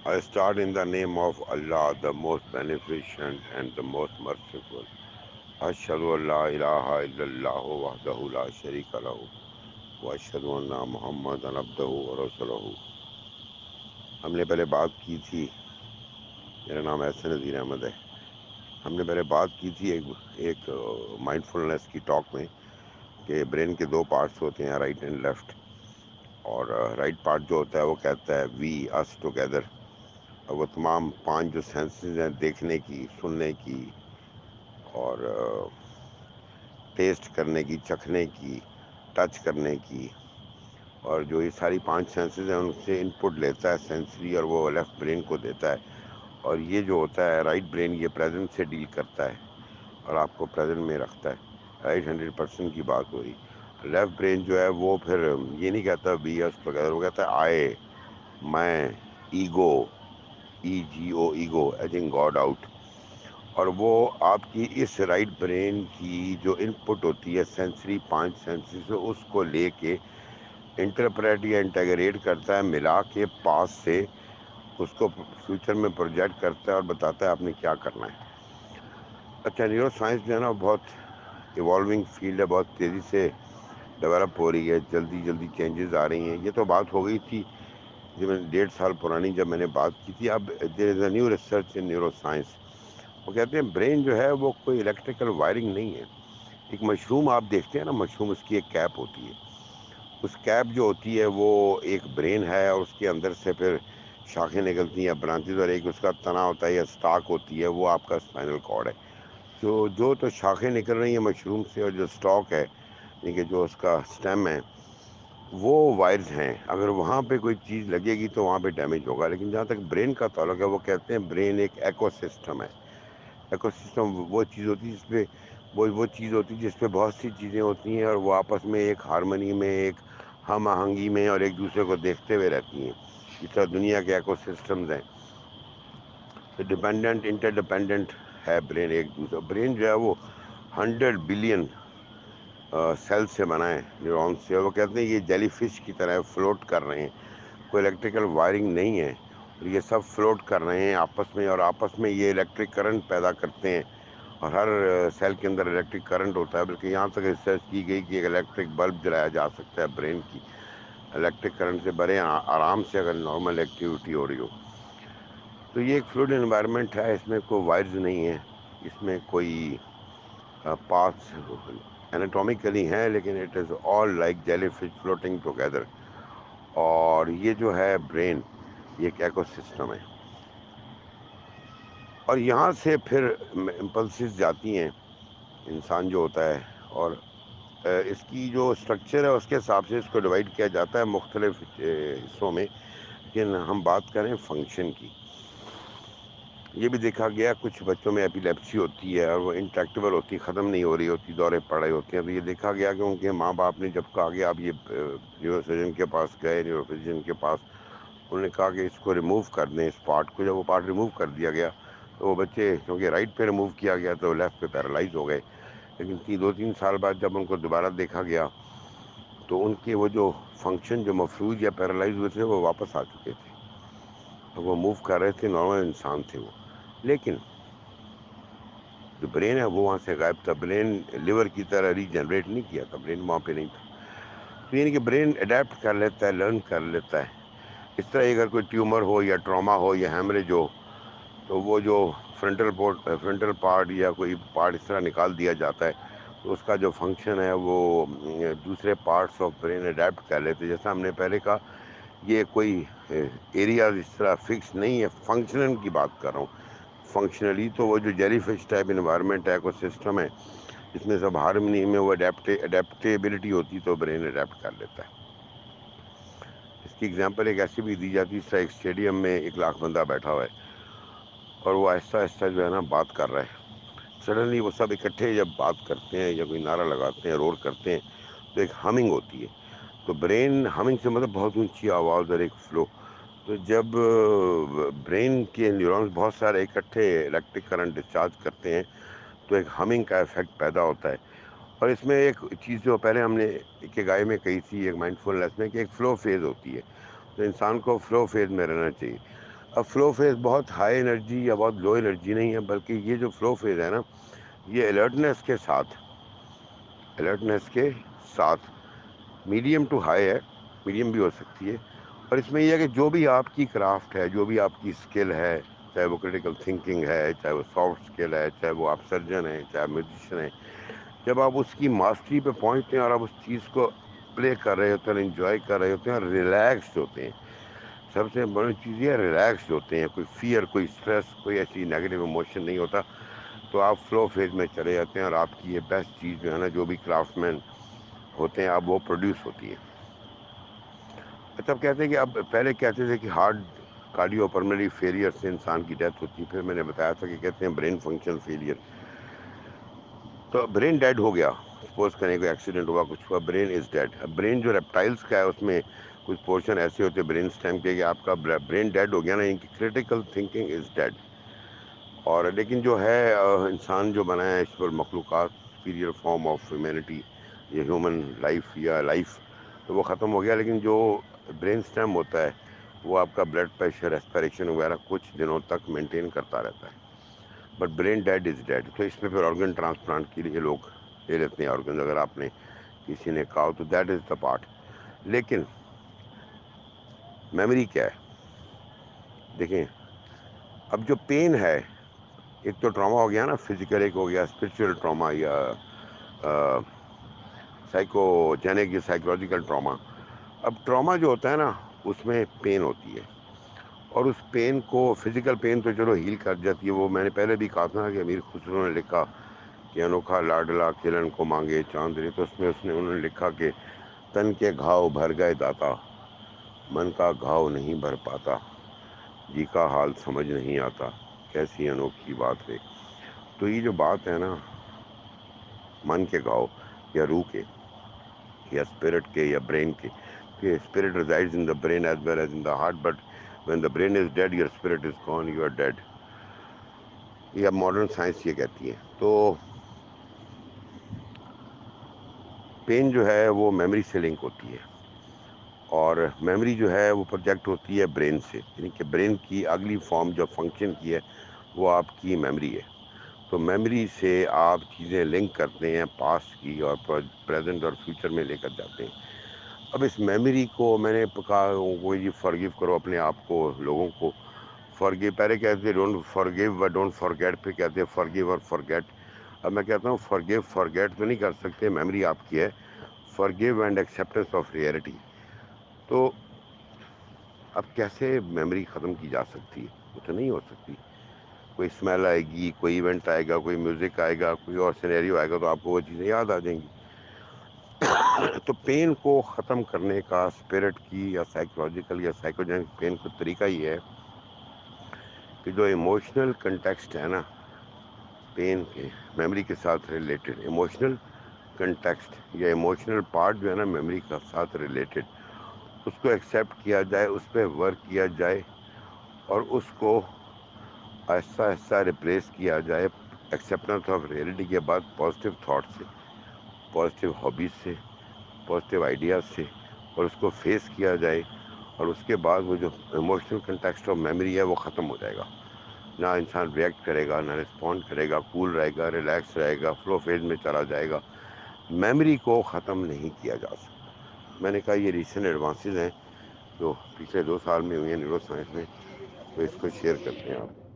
I start in the name of Allah, the most beneficent and the most merciful. Ashhadu an la ilaha illallah wahdahu la sharika lahu wa ashhadu anna Muhammadan abduhu wa rasuluhu. ہم نے پہلے بات کی تھی. میرا نام احسن نذیر احمد ہے. ہم نے پہلے بات کی تھی ایک مائنڈ فلنس کی ٹاک میں کہ برین کے دو پارٹس ہوتے ہیں, رائٹ اینڈ لیفٹ. اور رائٹ پارٹ جو ہوتا ہے وہ کہتا ہے وی اس ٹوگیدر. اور وہ تمام پانچ جو سینسز ہیں, دیکھنے کی, سننے کی اور ٹیسٹ کرنے کی, چکھنے کی, ٹچ کرنے کی, اور جو یہ ساری پانچ سینسز ہیں ان سے ان پٹ لیتا ہے سینسری, اور وہ لیفٹ برین کو دیتا ہے. اور یہ جو ہوتا ہے رائٹ برین, یہ پریزنٹ سے ڈیل کرتا ہے اور آپ کو پریزنٹ میں رکھتا ہے. رائٹ 100% کی بات ہو رہی. لیفٹ برین جو ہے وہ پھر یہ نہیں کہتا بی ایس ٹوگیدر, وہ کہتا ہے آئے, میں, ایگو, ای جی او, ایگو ایجنگ گاڈ آؤٹ. اور وہ آپ کی اس رائٹ برین کی جو ان پٹ ہوتی ہے سینسری, پانچ سینسری سے, اس کو لے کے انٹرپریٹ یا انٹیگریٹ کرتا ہے, ملا کے پاس سے اس کو فیوچر میں پروجیکٹ کرتا ہے اور بتاتا ہے آپ نے کیا کرنا ہے. اچھا, نیورو سائنس جو ہے نا بہت ایوالونگ فیلڈ ہے, بہت تیزی سے ڈیولپ ہو رہی ہے, جلدی جلدی چینجز آ رہی ہیں. یہ تو بات ہو گئی تھی جو میں 1.5 سال پرانی جب میں نے بات کی تھی. اب there is a new research in neuroscience. وہ کہتے ہیں برین جو ہے وہ کوئی الیکٹریکل وائرنگ نہیں ہے. ایک مشروم آپ دیکھتے ہیں نا, مشروم اس کی ایک کیپ ہوتی ہے. اس کیپ جو ہوتی ہے وہ ایک برین ہے, اور اس کے اندر سے پھر شاخیں نکلتی ہیں, برانچز, اور ایک اس کا تنا ہوتا ہے یا اسٹاک ہوتی ہے, وہ آپ کا اسپائنل کارڈ ہے. جو تو شاخیں نکل رہی ہیں مشروم سے, اور جو اسٹاک ہے یعنی کہ جو اس کا اسٹیم ہے, وہ وائرز ہیں. اگر وہاں پہ کوئی چیز لگے گی تو وہاں پہ ڈیمیج ہوگا. لیکن جہاں تک برین کا تعلق ہے, وہ کہتے ہیں برین ایک ایکو سسٹم ہے. ایکو سسٹم وہ چیز ہوتی ہے جس پہ وہ چیز ہوتی ہے جس پہ بہت سی چیزیں ہوتی ہیں, اور وہ آپس میں ایک ہارمنی میں, ایک ہم آہنگی میں, اور ایک دوسرے کو دیکھتے ہوئے رہتی ہیں. جس طرح دنیا کے ایکو سسٹمز ہیں, ڈپینڈنٹ انٹر ڈپینڈنٹ ہے برین ایک دوسرے. برین جو ہے وہ 100 بلین سیل سے بنائیں, نیورون سے. اور وہ کہتے ہیں یہ جیلی فش کی طرح فلوٹ کر رہے ہیں, کوئی الیکٹریکل وائرنگ نہیں ہے, اور یہ سب فلوٹ کر رہے ہیں آپس میں, اور آپس میں یہ الیکٹرک کرنٹ پیدا کرتے ہیں. اور ہر سیل کے اندر الیکٹرک کرنٹ ہوتا ہے. بلکہ یہاں تک ریسرچ کی گئی کہ ایک الیکٹرک بلب جلایا جا سکتا ہے برین کی الیکٹرک کرنٹ سے بڑے آرام سے, اگر نارمل ایکٹیویٹی ہو رہی ہو. تو یہ ایک فلوئڈ انوائرمنٹ ہے, اس میں کوئی وائرز نہیں ہے, اس میں کوئی پارٹس انیٹومیکلی ہیں, لیکن it is all like jelly fish floating together. اور یہ جو ہے برین, یہ ایک ایکو سسٹم ہے. اور یہاں سے پھر امپلسز جاتی ہیں انسان جو ہوتا ہے, اور اس کی جو اسٹرکچر ہے اس کے حساب سے اس کو ڈیوائڈ کیا جاتا ہے مختلف حصوں میں. لیکن ہم بات کریں فنکشن کی. یہ بھی دیکھا گیا کچھ بچوں میں ایپیلیپسی ہوتی ہے, اور وہ انٹریکٹیبل ہوتی ہے, ختم نہیں ہو رہی ہوتی, دورے پڑ رہے ہوتے ہیں. تو یہ دیکھا گیا کہ ان کے ماں باپ نے جب کہا کہ آپ یہ نیورو سرجن کے پاس گئے, نیورو فزیشین کے پاس, انہوں نے کہا کہ اس کو ریموو کر دیں, اس پارٹ کو. جب وہ پارٹ ریموو کر دیا گیا تو وہ بچے, کیونکہ رائٹ پہ ریموو کیا گیا تو لیفٹ پہ پیرالائز ہو گئے. لیکن 2-3 سال بعد جب ان کو دوبارہ دیکھا گیا تو ان کے وہ جو فنکشن جو مفلوج یا پیرالائز ہوئے تھے وہ واپس آ چکے تھے, وہ موو کر رہے تھے, نارمل انسان تھے وہ. لیکن جو برین ہے وہ وہاں سے غائب تھا. برین لیور کی طرح ری جنریٹ نہیں کیا تھا, برین وہاں پہ نہیں تھا. تو یعنی کہ برین اڈیپٹ کر لیتا ہے, لرن کر لیتا ہے. اس طرح اگر کوئی ٹیومر ہو یا ٹراما ہو یا ہیمریج ہو, تو وہ جو فرنٹل پارٹ یا کوئی پارٹ اس طرح نکال دیا جاتا ہے, تو اس کا جو فنکشن ہے وہ دوسرے پارٹس آف برین اڈیپٹ کر لیتے. جیسا ہم نے پہلے کہا, یہ کوئی ایریا اس طرح فکس نہیں ہے, فنکشنل کی بات کر رہا ہوں. فنکشنلی تو وہ جو جیلی فش ٹائپ انوائرمنٹ ہے, ایکو سسٹم ہے, جس میں سب ہارمنی میں وہ اڈیپٹیبلٹی ہوتی ہے, تو برین اڈیپٹ کر لیتا ہے. اس کی ایگزامپل ایک ایسی بھی دی جاتی ہے, اس طرح ایک اسٹیڈیم میں 1 لاکھ بندہ بیٹھا ہوا ہے, اور وہ آہستہ آہستہ جو ہے نا بات کر رہا ہے. سڈنلی وہ سب اکٹھے جب بات کرتے ہیں یا کوئی نعرہ لگاتے ہیں, رور کرتے ہیں, تو ایک ہمنگ ہوتی ہے. تو برین ہمنگ سے مطلب بہت اونچی آواز اور ایک فلو. تو جب برین کے نیورونز بہت سارے اکٹھے الیکٹرک کرنٹ ڈسچارج کرتے ہیں, تو ایک ہمنگ کا ایفیکٹ پیدا ہوتا ہے. اور اس میں ایک چیز جو پہلے ہم نے ایک گائے میں کہی تھی, ایک مائنڈ فلنس میں, کہ ایک فلو فیز ہوتی ہے. تو انسان کو فلو فیز میں رہنا چاہیے. اب فلو فیز بہت ہائی انرجی یا بہت لو انرجی نہیں ہے، بلکہ یہ جو فلو فیز ہے نا، یہ الرٹنس کے ساتھ میڈیم ٹو ہائی ہے، میڈیم بھی ہو سکتی ہے۔ اور اس میں یہ ہے کہ جو بھی آپ کی کرافٹ ہے، جو بھی آپ کی اسکل ہے، چاہے وہ کریٹیکل تھنکنگ ہے، چاہے وہ سافٹ اسکل ہے، چاہے وہ آپ سرجن ہیں، چاہے آپ میوزیشین ہیں، جب آپ اس کی ماسٹری پہ پہنچتے ہیں اور آپ اس چیز کو پلے کر رہے ہوتے ہیں، انجوائے کر رہے ہوتے ہیں اور ریلیکسڈ ہوتے ہیں، سب سے بڑی چیز یہ ریلیکسڈ ہوتے ہیں، کوئی فیئر، کوئی اسٹریس، کوئی ایسی نیگیٹو ایموشن نہیں ہوتا، تو آپ فلو فیز میں چلے جاتے ہیں اور آپ کی یہ بیسٹ چیز جو ہے نا، جو بھی کرافٹ مین ہوتے ہیں اب وہ پروڈیوس ہوتی ہے۔ اچھا، اب کہتے ہیں کہ اب پہلے کہتے تھے کہ ہارٹ کارڈیو پلمنری فیلئر سے انسان کی ڈیتھ ہوتی ہے، پھر میں نے بتایا تھا کہ کہتے ہیں برین فنکشن فیلئر، تو برین ڈیڈ ہو گیا، سپوز کریں کوئی ایکسیڈنٹ ہوا، کچھ ہوا، برین از ڈیڈ۔ اب برین جو ریپٹائلس کا ہے اس میں کچھ پورشن ایسے ہوتے ہیں برین اسٹیم کے کہ آپ کا برین ڈیڈ ہو گیا نا، ان کی کریٹیکل تھنکنگ از ڈیڈ۔ اور لیکن جو ہے انسان جو بنا ہے اس پر مخلوقات، سپیریئر فارم آف ہیومینٹی، یہ ہیومن لائف یا لائف، تو وہ ختم ہو گیا، لیکن جو برین اسٹیم ہوتا ہے وہ آپ کا بلڈ پریشر، ریسپریشن وغیرہ کچھ دنوں تک مینٹین کرتا رہتا ہے، but brain dead is dead. تو اس میں پھر آرگن ٹرانسپلانٹ کے لیے لوگ لے لیتے ہیں آرگن، اگر آپ نے کسی نے کہا تو دیٹ از دا پارٹ۔ لیکن میموری کیا ہے؟ دیکھیں، اب جو پین ہے، ایک تو ٹراما ہو گیا نا فزیکل، ایک ہو گیا اسپرچل ٹراما یا سائیکوجینک یا سائیکولوجیکل ٹراما۔ اب ٹراما جو ہوتا ہے نا اس میں پین ہوتی ہے، اور اس پین کو، فزیکل پین تو چلو ہیل کر جاتی ہے، وہ میں نے پہلے بھی کہا تھا کہ امیر خسرو نے لکھا کہ انوکھا لاڈلا کھیلن کو مانگے چاند رے، تو اس میں انہوں نے لکھا کہ تن کے گھاؤ بھر گئے داتا، من کا گھاؤ نہیں بھر پاتا، جی کا حال سمجھ نہیں آتا، کیسی انوکھی بات ہے۔ تو یہ جو بات ہے نا من کے گھاؤ یا روح کے یا اسپرٹ کے یا برین کے، کہ spirit resides in the brain as well as in the heart, but when the brain is dead your spirit is gone, you are dead, یہ اب ماڈرن سائنس یہ کہتی ہے۔ تو پین جو ہے وہ میموری سے لنک ہوتی ہے، اور میموری جو ہے وہ پروجیکٹ ہوتی ہے برین سے، یعنی کہ برین کی اگلی فارم جو فنکشن کی ہے وہ آپ کی میموری ہے۔ تو میموری سے آپ چیزیں لنک کرتے ہیں پاسٹ کی، اور پریزنٹ اور فیوچر میں لے کر جاتے ہیں۔ اب اس میموری کو میں نے کہا وہ یہ فارگیو کرو اپنے آپ کو، لوگوں کو فارگیو، پہلے کہتے ہیں ڈونٹ فارگیو و ڈونٹ فارگیٹ، پھر کہتے ہیں فارگیو اور فارگیٹ۔ اب میں کہتا ہوں فارگیو فارگیٹ تو نہیں کر سکتے، میموری آپ کی ہے، forgive and acceptance of reality. تو اب کیسے میموری ختم کی جا سکتی ہے؟ وہ تو نہیں ہو سکتی۔ کوئی اسمیل آئے گی، کوئی ایونٹ آئے گا، کوئی میوزک آئے گا، کوئی اور سینیریو آئے گا، تو آپ کو وہ چیزیں یاد آ جائیں گی۔ تو پین کو ختم کرنے کا اسپرٹ کی یا سائیکولوجیکل یا سائیکوجینک پین کا طریقہ یہ ہے کہ جو ایموشنل کنٹیکسٹ ہے نا پین کے، میموری کے ساتھ ریلیٹڈ ایموشنل کنٹیکسٹ یا ایموشنل پارٹ جو ہے نا میموری کا ساتھ ریلیٹڈ، اس کو ایکسیپٹ کیا جائے، اس پہ ورک کیا جائے، اور اس کو آہستہ آہستہ ریپلیس کیا جائے ایکسیپٹنس آف ریئلٹی کے بعد پازیٹیو تھاٹ سے، پازیٹیو ہابیز سے، پازیٹیو آئیڈیاز سے، اور اس کو فیس کیا جائے، اور اس کے بعد وہ جو ایموشنل کنٹیکسٹ آف میموری ہے وہ ختم ہو جائے گا۔ نہ انسان ریئیکٹ کرے گا، نہ رسپونڈ کرے گا، کول رہے گا، ریلیکس رہے گا، فلو فیز میں چلا جائے گا۔ میموری کو ختم نہیں کیا جا سکتا۔ میں نے کہا یہ ریسنٹ ایڈوانسز ہیں جو پچھلے 2 سال میں ہوئی ہیں نیورو سائنس میں، تو اس کو شیئر کرتے ہیں آپ۔